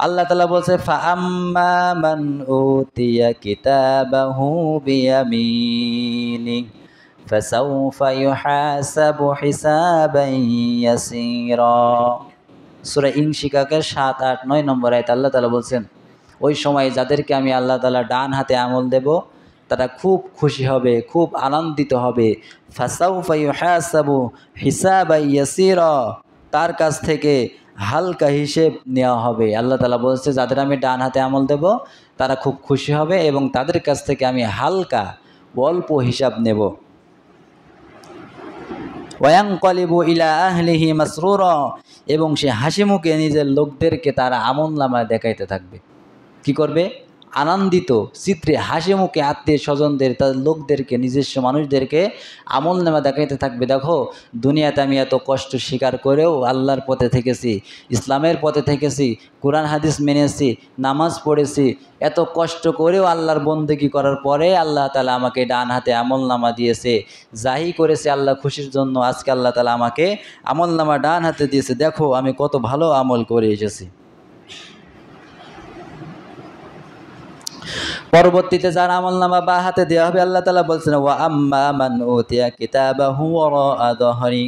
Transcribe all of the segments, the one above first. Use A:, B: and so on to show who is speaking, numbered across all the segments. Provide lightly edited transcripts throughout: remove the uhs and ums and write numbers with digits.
A: আল্লাহ তাআলা বলছে ফাআম্মা মান উতিয়া কিতাবাহু বিয়ামিনি ফাসাউফা ইউহাসাবু হিসাবান ইয়াসীরা। সূরা ইনশিকাকের ৭, ৮, ৯ নম্বর আয়াতে আল্লাহ তাআলা বলছেন ওই সময় যাদেরকে আমি আল্লাহ তাআলা ডান হাতে আমল দেব তারা খুব খুশি হবে, খুব আনন্দিত হবে। ফাসাউফা ইউহাসাবু হিসাবান ইয়াসীরা, তার কাছ থেকে হালকা হিসেব নেওয়া হবে। আল্লাহ তাআলা বলছে যাদের আমি ডান হাতে আমল দেব তারা খুব খুশি হবে এবং তাদের কাছ থেকে আমি হালকা অল্প হিসাব নেব। ওয়ায়ানকালিবু ইলা আহলিহি মাসরুরা, এবং সে হাসি মুখে নিজের লোকদেরকে তারা আমলনামায় দেখাইতে থাকবে। কি করবে? আনন্দিত চিত্রে হাসি মুখে আত্মীয় স্বজনদের, তাদের লোকদেরকে, নিজস্ব মানুষদেরকে আমলনামা দেখাইতে থাকবে। দেখো দুনিয়াতে আমি এত কষ্ট স্বীকার করেও আল্লাহর পথে থেকেছি, ইসলামের পথে থেকেছি, কোরআন হাদিস মেনেছি, নামাজ পড়েছি, এত কষ্ট করেও আল্লাহর বন্দেগী করার পরে আল্লাহ তাআলা আমাকে ডান হাতে আমলনামা দিয়েছে। যাই করেছে আল্লাহ খুশির জন্য আজকে আল্লাহ তাআলা আমাকে আমলনামা ডান হাতে দিয়েছে। দেখো আমি কত ভালো আমল করে এসেছি। পরবর্তীতে যার আমলনামা বা হাতে দেওয়া হবে আল্লাহ তাআলা বলছেন ওয়া আম্মা মান উতিয়া কিতাবাহু ওয়ারা যহরি,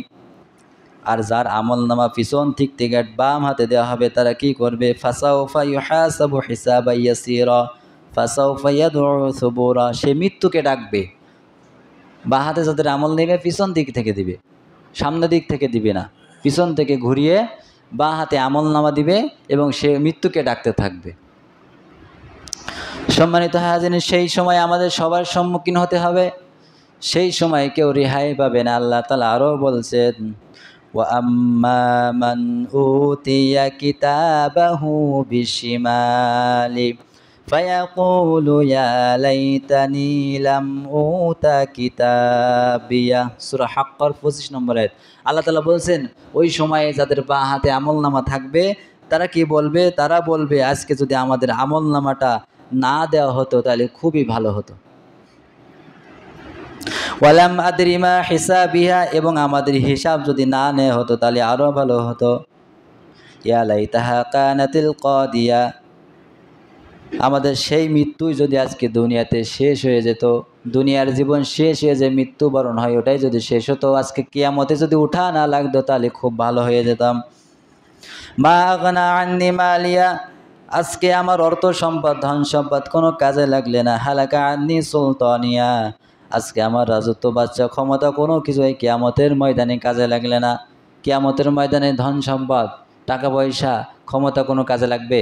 A: আর যার আমলনামা পিছন দিক থেকে বাম হাতে দেওয়া হবে তারা কি করবে? ফাসাউফা ইউহাসাবু হিসাবান ইয়াসীরা ফাসাউফা ইয়াদউ সুবুরা, সে মৃত্যুকে ডাকবে। বা হাতে যাদের আমল নেবে পিছন দিক থেকে দিবে, সামনের দিক থেকে দিবে না, পিছন থেকে ঘুরিয়ে বা হাতে আমলনামা দিবে এবং সে মৃত্যুকে ডাকতে থাকবে। সম্মানিত হাজিরিন, সেই সময় আমাদের সবার সম্মুখীন হতে হবে। সেই সময় কেউ রেহাই পাবে না। আল্লাহ তাআলা আরও বলছেন ওয়া আম্মা মান উতিয়া কিতাবাহু বিশিমালি ফায়াকুলু ইয়া লাইতানি লাম উতা কিতাবিয়া। সূরা হাক্কার 25 নম্বর আয়াত। আল্লাহ তাআলা বলছেন ওই সময়ে যাদের বাঁ হাতে আমলনামা থাকবে তারা কি বলবে? তারা বলবে আজকে যদি আমাদের আমলনামাটা না দেওয়া হতো তাহলে খুবই ভালো হতো। ওয়ালাম আদরি মা হিসাবিহা, এবং আমাদের হিসাব যদি না নেওয়া হতো তাহলে আরও ভালো হতো। ইয়া লাইতাহা কানাতিল কাদিয়া, আমাদের সেই মৃত্যুই যদি আজকে দুনিয়াতে শেষ হয়ে যেত, দুনিয়ার জীবন শেষ হয়ে যে মৃত্যুবরণ হয় ওটাই যদি শেষ হতো, আজকে কিয়ামতে যদি উঠা না লাগতো তাহলে খুব ভালো হয়ে যেতাম। মা আগনা আন্নি মালিয়া, আজকে আমার অর্থ সম্পদ, ধন সম্পদ কোনো কাজে লাগলে না। হালাকা আন্নি সুলতানিয়া, আজকে আমার রাজত্ব, বাচ্চা, ক্ষমতা কোনো কিছুই কিয়ামতের ময়দানে কাজে লাগলে না। কিয়ামতের ময়দানে ধন সম্পদ, টাকা পয়সা, ক্ষমতা কোনো কাজে লাগবে?